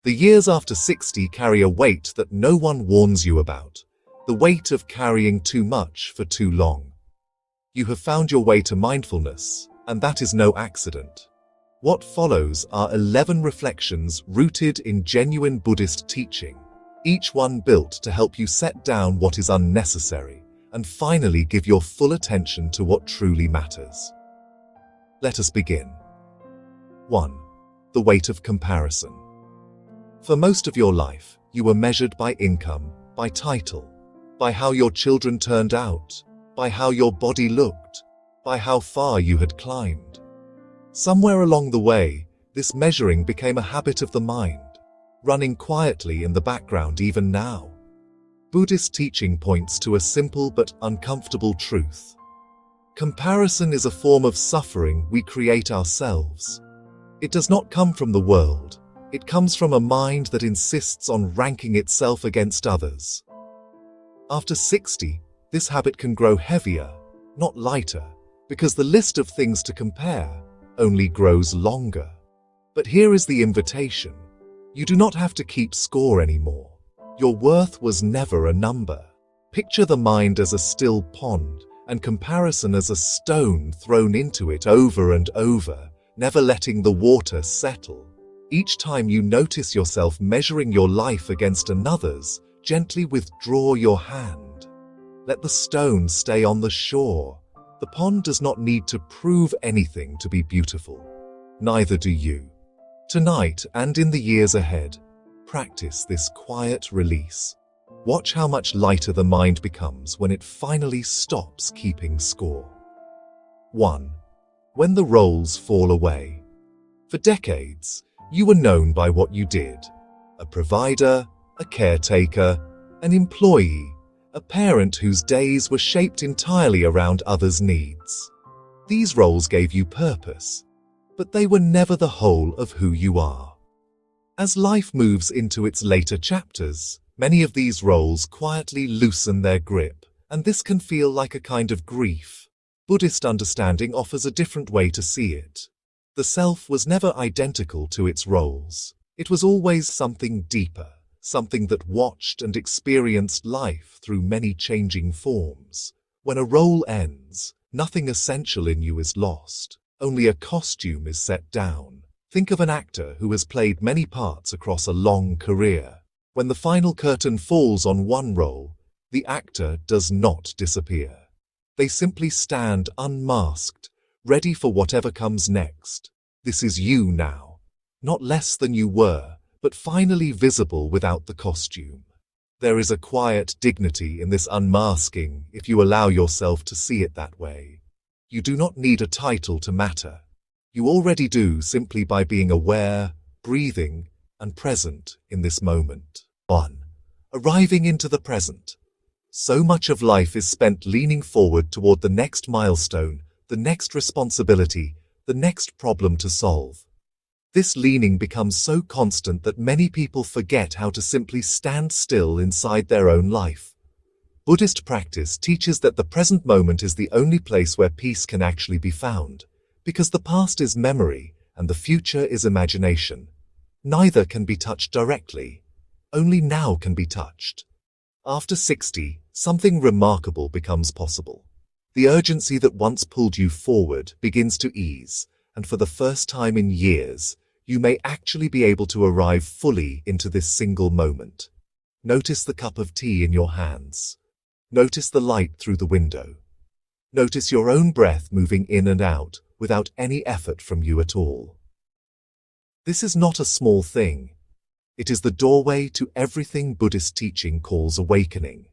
The years after 60 carry a weight that no one warns you about, the weight of carrying too much for too long. You have found your way to mindfulness, and that is no accident. What follows are 11 reflections rooted in genuine Buddhist teaching, each one built to help you set down what is unnecessary and finally give your full attention to what truly matters. Let us begin. 1. The weight of comparison. For most of your life, you were measured by income, by title, by how your children turned out, by how your body looked, by how far you had climbed. Somewhere along the way, this measuring became a habit of the mind, running quietly in the background even now. Buddhist teaching points to a simple but uncomfortable truth. Comparison is a form of suffering we create ourselves. It does not come from the world. It comes from a mind that insists on ranking itself against others. After 60, this habit can grow heavier, not lighter, because the list of things to compare only grows longer. But here is the invitation. You do not have to keep score anymore. Your worth was never a number. Picture the mind as a still pond and comparison as a stone thrown into it over and over, never letting the water settle. Each time you notice yourself measuring your life against another's, gently withdraw your hand. Let the stone stay on the shore. The pond does not need to prove anything to be beautiful. Neither do you. Tonight and in the years ahead, practice this quiet release. Watch how much lighter the mind becomes when it finally stops keeping score. 1. When the roles fall away. For decades, you were known by what you did. A provider, a caretaker, an employee, a parent whose days were shaped entirely around others' needs. These roles gave you purpose, but they were never the whole of who you are. As life moves into its later chapters, many of these roles quietly loosen their grip, and this can feel like a kind of grief. Buddhist understanding offers a different way to see it. The self was never identical to its roles. It was always something deeper, something that watched and experienced life through many changing forms. When a role ends, nothing essential in you is lost. Only a costume is set down. Think of an actor who has played many parts across a long career. When the final curtain falls on one role, the actor does not disappear. They simply stand unmasked, ready for whatever comes next. This is you now, not less than you were, but finally visible without the costume. There is a quiet dignity in this unmasking if you allow yourself to see it that way. You do not need a title to matter. You already do simply by being aware, breathing, and present in this moment. 1. Arriving into the present. So much of life is spent leaning forward toward the next milestone, the next responsibility, the next problem to solve. This leaning becomes so constant that many people forget how to simply stand still inside their own life. Buddhist practice teaches that the present moment is the only place where peace can actually be found, because the past is memory and the future is imagination. Neither can be touched directly. Only now can be touched. After 60, something remarkable becomes possible. The urgency that once pulled you forward begins to ease, and for the first time in years, you may actually be able to arrive fully into this single moment. Notice the cup of tea in your hands. Notice the light through the window. Notice your own breath moving in and out without any effort from you at all. This is not a small thing. It is the doorway to everything Buddhist teaching calls awakening.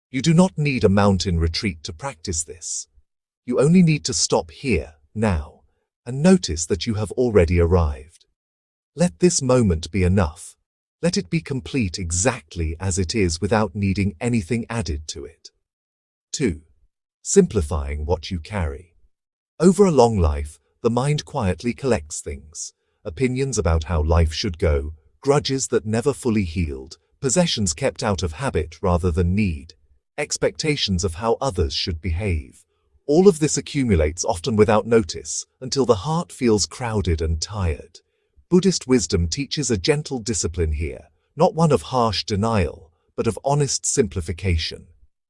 You do not need a mountain retreat to practice this. You only need to stop here, now, and notice that you have already arrived. Let this moment be enough. Let it be complete exactly as it is without needing anything added to it. 2. Simplifying what you carry. Over a long life, the mind quietly collects things. Opinions about how life should go, grudges that never fully healed, possessions kept out of habit rather than need, expectations of how others should behave. All of this accumulates often without notice until the heart feels crowded and tired. Buddhist wisdom teaches a gentle discipline here, not one of harsh denial, but of honest simplification.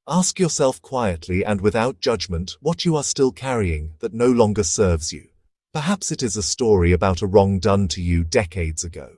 Ask yourself quietly and without judgment what you are still carrying that no longer serves you. Perhaps it is a story about a wrong done to you decades ago.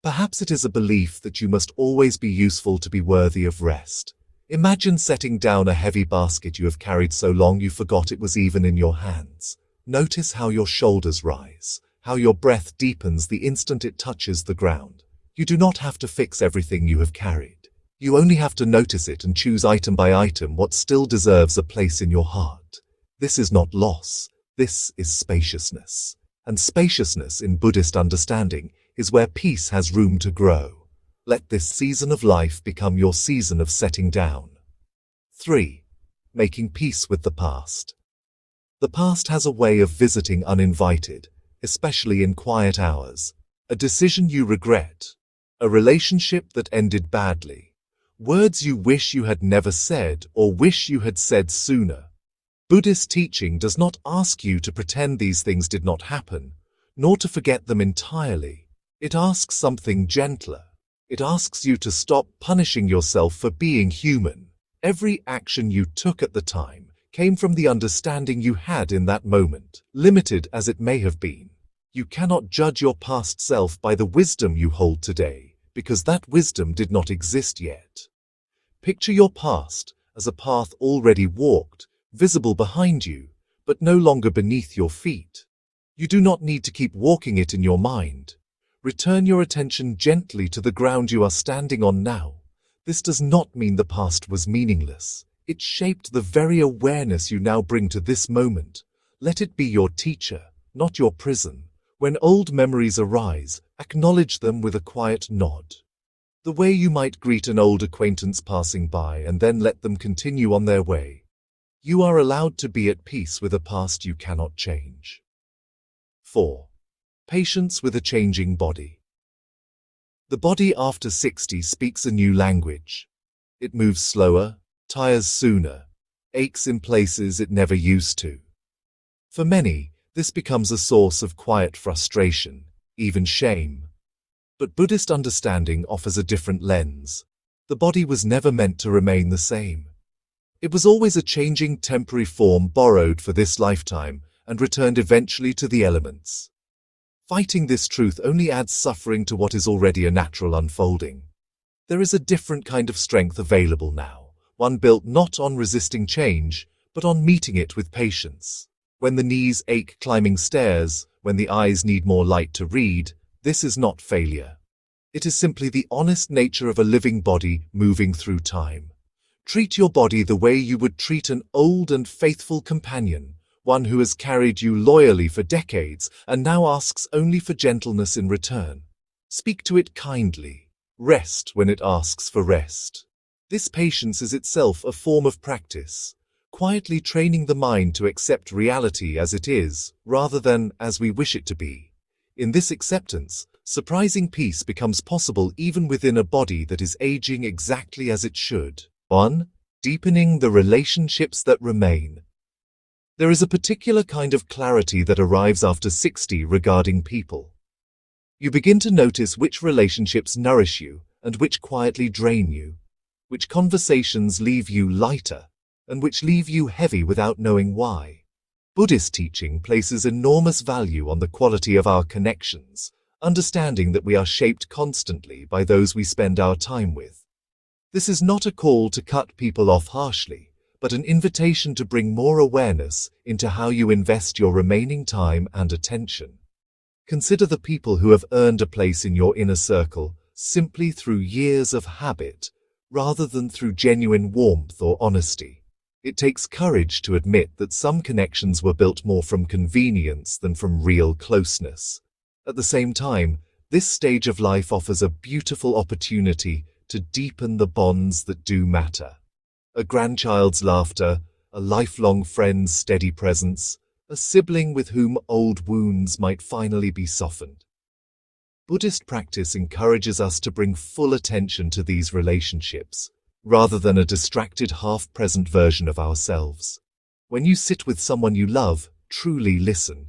Perhaps it is a belief that you must always be useful to be worthy of rest. Imagine setting down a heavy basket you have carried so long you forgot it was even in your hands. Notice how your shoulders rise, how your breath deepens the instant it touches the ground. You do not have to fix everything you have carried. You only have to notice it and choose item by item what still deserves a place in your heart. This is not loss, this is spaciousness. And spaciousness in Buddhist understanding is where peace has room to grow. Let this season of life become your season of setting down. 3. Making peace with the past. The past has a way of visiting uninvited, especially in quiet hours. A decision you regret, a relationship that ended badly, words you wish you had never said or wish you had said sooner. Buddhist teaching does not ask you to pretend these things did not happen, nor to forget them entirely. It asks something gentler. It asks you to stop punishing yourself for being human. Every action you took at the time came from the understanding you had in that moment, limited as it may have been. You cannot judge your past self by the wisdom you hold today, because that wisdom did not exist yet. Picture your past as a path already walked, visible behind you, but no longer beneath your feet. You do not need to keep walking it in your mind. Return your attention gently to the ground you are standing on now. This does not mean the past was meaningless. It shaped the very awareness you now bring to this moment. Let it be your teacher, not your prison. When old memories arise, acknowledge them with a quiet nod. The way you might greet an old acquaintance passing by and then let them continue on their way. You are allowed to be at peace with a past you cannot change. 4. Patience with a changing body. The body after 60 speaks a new language. It moves slower, tires sooner, aches in places it never used to. For many, this becomes a source of quiet frustration, even shame. But Buddhist understanding offers a different lens. The body was never meant to remain the same. It was always a changing temporary form borrowed for this lifetime and returned eventually to the elements. Fighting this truth only adds suffering to what is already a natural unfolding. There is a different kind of strength available now, one built not on resisting change, but on meeting it with patience. When the knees ache climbing stairs, when the eyes need more light to read, this is not failure. It is simply the honest nature of a living body moving through time. Treat your body the way you would treat an old and faithful companion, one who has carried you loyally for decades and now asks only for gentleness in return. Speak to it kindly. Rest when it asks for rest. This patience is itself a form of practice, quietly training the mind to accept reality as it is, rather than as we wish it to be. In this acceptance, surprising peace becomes possible even within a body that is aging exactly as it should. 1. Deepening the relationships that remain. There is a particular kind of clarity that arrives after 60 regarding people. You begin to notice which relationships nourish you and which quietly drain you, which conversations leave you lighter and which leave you heavy without knowing why. Buddhist teaching places enormous value on the quality of our connections, understanding that we are shaped constantly by those we spend our time with. This is not a call to cut people off harshly, but an invitation to bring more awareness into how you invest your remaining time and attention. Consider the people who have earned a place in your inner circle simply through years of habit, rather than through genuine warmth or honesty. It takes courage to admit that some connections were built more from convenience than from real closeness. At the same time, this stage of life offers a beautiful opportunity to deepen the bonds that do matter. A grandchild's laughter, a lifelong friend's steady presence, a sibling with whom old wounds might finally be softened. Buddhist practice encourages us to bring full attention to these relationships, rather than a distracted half-present version of ourselves. When you sit with someone you love, truly listen.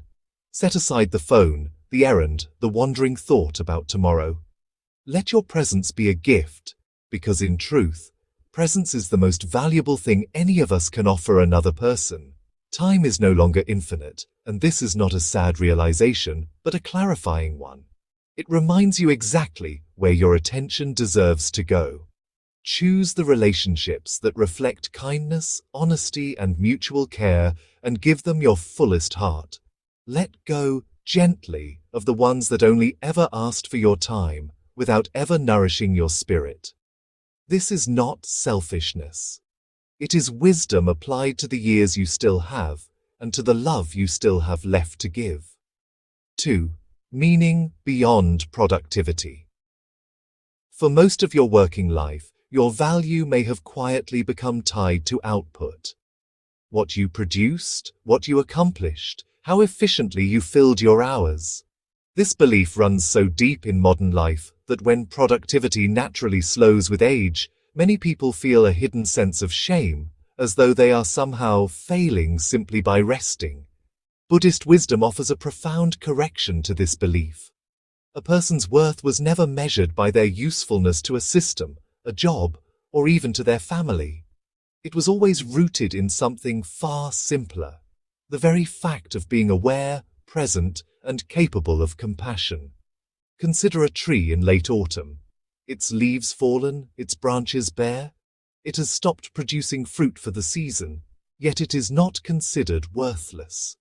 Set aside the phone, the errand, the wandering thought about tomorrow. Let your presence be a gift, because in truth, presence is the most valuable thing any of us can offer another person. Time is no longer infinite, and this is not a sad realization, but a clarifying one. It reminds you exactly where your attention deserves to go. Choose the relationships that reflect kindness, honesty, and mutual care, and give them your fullest heart. Let go gently of the ones that only ever asked for your time, without ever nourishing your spirit. This is not selfishness. It is wisdom applied to the years you still have, and to the love you still have left to give. 2. Meaning beyond productivity. For most of your working life, your value may have quietly become tied to output. What you produced, what you accomplished, how efficiently you filled your hours. This belief runs so deep in modern life that when productivity naturally slows with age, many people feel a hidden sense of shame, as though they are somehow failing simply by resting. Buddhist wisdom offers a profound correction to this belief. A person's worth was never measured by their usefulness to a system, a job, or even to their family. It was always rooted in something far simpler, the very fact of being aware, present, and capable of compassion. Consider a tree in late autumn. Its leaves fallen, its branches bare. It has stopped producing fruit for the season, yet it is not considered worthless.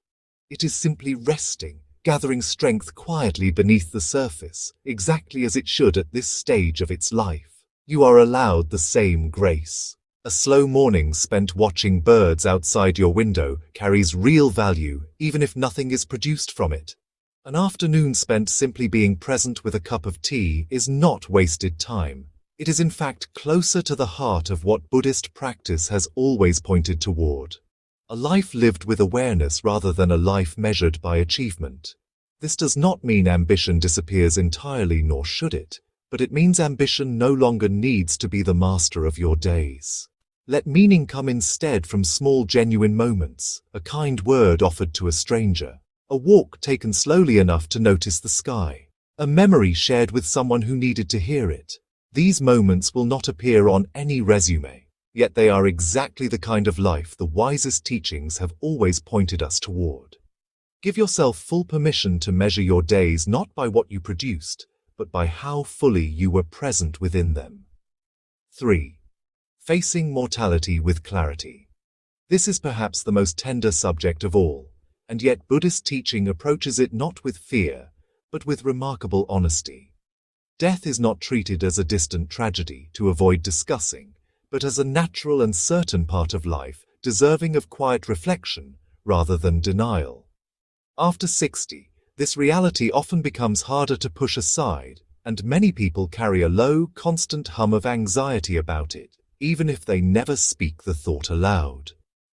It is simply resting, gathering strength quietly beneath the surface, exactly as it should at this stage of its life. You are allowed the same grace. A slow morning spent watching birds outside your window carries real value, even if nothing is produced from it. An afternoon spent simply being present with a cup of tea is not wasted time. It is in fact closer to the heart of what Buddhist practice has always pointed toward. A life lived with awareness rather than a life measured by achievement. This does not mean ambition disappears entirely, nor should it, but it means ambition no longer needs to be the master of your days. Let meaning come instead from small genuine moments, a kind word offered to a stranger, a walk taken slowly enough to notice the sky, a memory shared with someone who needed to hear it. These moments will not appear on any resume, yet they are exactly the kind of life the wisest teachings have always pointed us toward. Give yourself full permission to measure your days not by what you produced, but by how fully you were present within them. 3. Facing mortality with clarity. This is perhaps the most tender subject of all, and yet Buddhist teaching approaches it not with fear, but with remarkable honesty. Death is not treated as a distant tragedy to avoid discussing, but as a natural and certain part of life, deserving of quiet reflection rather than denial. After 60, this reality often becomes harder to push aside, and many people carry a low, constant hum of anxiety about it, even if they never speak the thought aloud.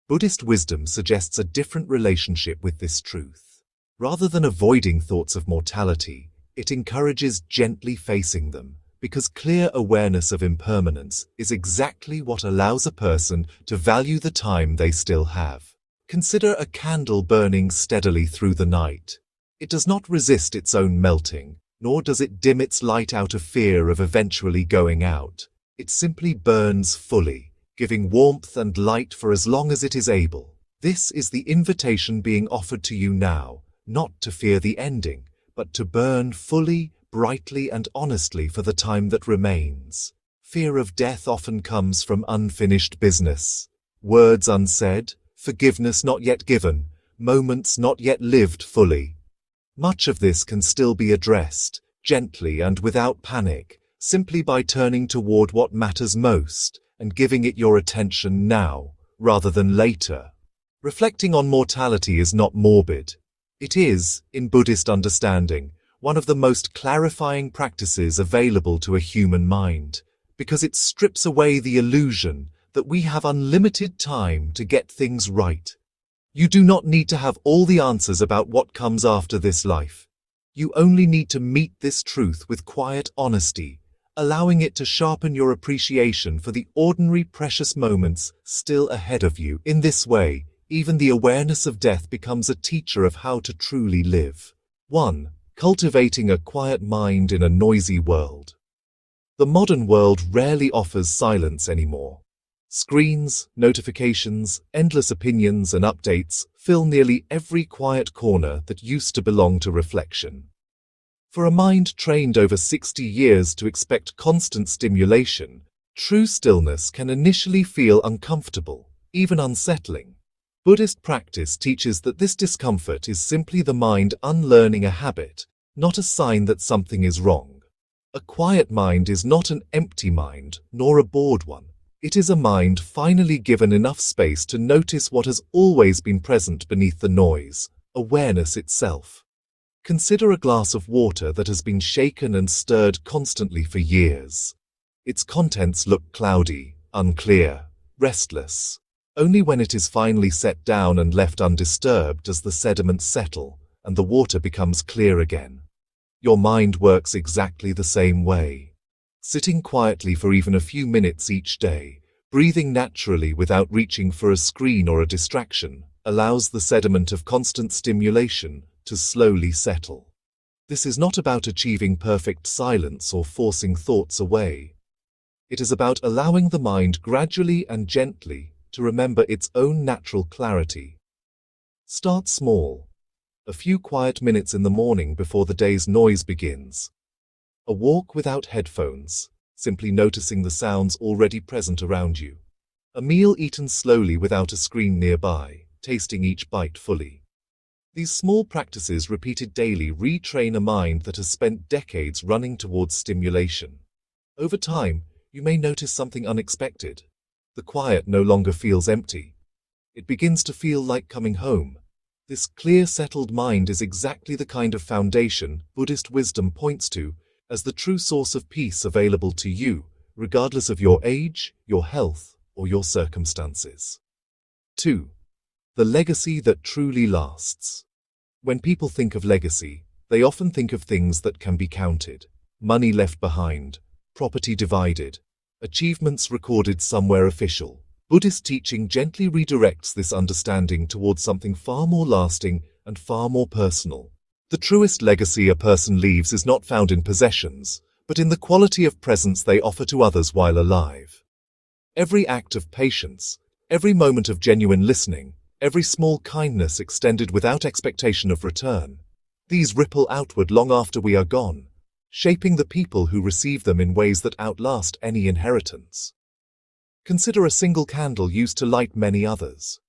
Buddhist wisdom suggests a different relationship with this truth. Rather than avoiding thoughts of mortality, it encourages gently facing them, because clear awareness of impermanence is exactly what allows a person to value the time they still have. Consider a candle burning steadily through the night. It does not resist its own melting, nor does it dim its light out of fear of eventually going out. It simply burns fully, giving warmth and light for as long as it is able. This is the invitation being offered to you now, not to fear the ending, but to burn fully, brightly and honestly for the time that remains. Fear of death often comes from unfinished business, words unsaid, forgiveness not yet given, moments not yet lived fully. Much of this can still be addressed, gently and without panic, simply by turning toward what matters most and giving it your attention now, rather than later. Reflecting on mortality is not morbid. It is, in Buddhist understanding, one of the most clarifying practices available to a human mind, because it strips away the illusion that we have unlimited time to get things right. You do not need to have all the answers about what comes after this life. You only need to meet this truth with quiet honesty, allowing it to sharpen your appreciation for the ordinary precious moments still ahead of you. In this way, even the awareness of death becomes a teacher of how to truly live. 1. cultivating a quiet mind in a noisy world. The modern world rarely offers silence anymore. Screens, notifications, endless opinions and updates fill nearly every quiet corner that used to belong to reflection. For a mind trained over 60 years to expect constant stimulation, true stillness can initially feel uncomfortable, even unsettling. Buddhist practice teaches that this discomfort is simply the mind unlearning a habit, not a sign that something is wrong. A quiet mind is not an empty mind, nor a bored one. It is a mind finally given enough space to notice what has always been present beneath the noise, awareness itself. Consider a glass of water that has been shaken and stirred constantly for years. Its contents look cloudy, unclear, restless. Only when it is finally set down and left undisturbed does the sediment settle, and the water becomes clear again. Your mind works exactly the same way. Sitting quietly for even a few minutes each day, breathing naturally without reaching for a screen or a distraction, allows the sediment of constant stimulation to slowly settle. This is not about achieving perfect silence or forcing thoughts away. It is about allowing the mind gradually and gently to remember its own natural clarity. Start small. A few quiet minutes in the morning before the day's noise begins. A walk without headphones, simply noticing the sounds already present around you. A meal eaten slowly without a screen nearby, tasting each bite fully. These small practices repeated daily retrain a mind that has spent decades running towards stimulation. Over time, you may notice something unexpected. The quiet no longer feels empty. It begins to feel like coming home. This clear, settled mind is exactly the kind of foundation Buddhist wisdom points to as the true source of peace available to you, regardless of your age, your health, or your circumstances. 2. The legacy that truly lasts. When people think of legacy, they often think of things that can be counted. Money left behind, property divided, achievements recorded somewhere official. Buddhist teaching gently redirects this understanding towards something far more lasting and far more personal. The truest legacy a person leaves is not found in possessions, but in the quality of presence they offer to others while alive. Every act of patience, every moment of genuine listening, every small kindness extended without expectation of return, these ripple outward long after we are gone, shaping the people who receive them in ways that outlast any inheritance. Consider a single candle used to light many others.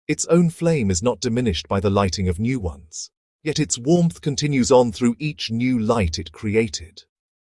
Its own flame is not diminished by the lighting of new ones, yet its warmth continues on through each new light it created.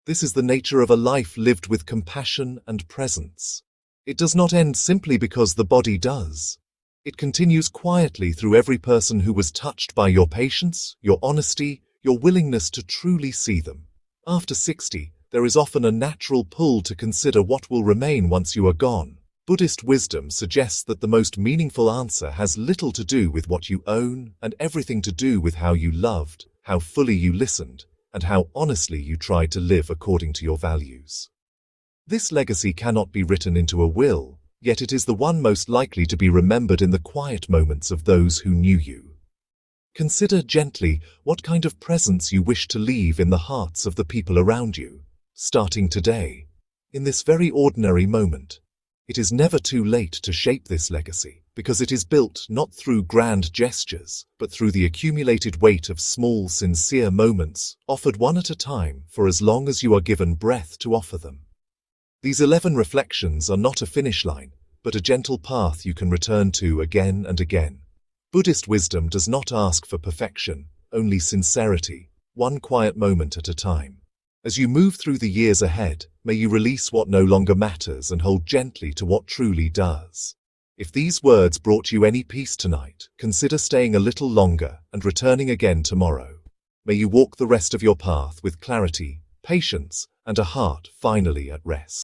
This is the nature of a life lived with compassion and presence. It does not end simply because the body does. It continues quietly through every person who was touched by your patience, your honesty, your willingness to truly see them. After 60, there is often a natural pull to consider what will remain once you are gone. Buddhist wisdom suggests that the most meaningful answer has little to do with what you own and everything to do with how you loved, how fully you listened, and how honestly you tried to live according to your values. This legacy cannot be written into a will, yet it is the one most likely to be remembered in the quiet moments of those who knew you. Consider gently what kind of presence you wish to leave in the hearts of the people around you, starting today, in this very ordinary moment. It is never too late to shape this legacy, because it is built not through grand gestures, but through the accumulated weight of small, sincere moments, offered one at a time for as long as you are given breath to offer them. These 11 reflections are not a finish line, but a gentle path you can return to again and again. Buddhist wisdom does not ask for perfection, only sincerity, one quiet moment at a time. As you move through the years ahead, may you release what no longer matters and hold gently to what truly does. If these words brought you any peace tonight, consider staying a little longer and returning again tomorrow. May you walk the rest of your path with clarity, patience, and a heart finally at rest.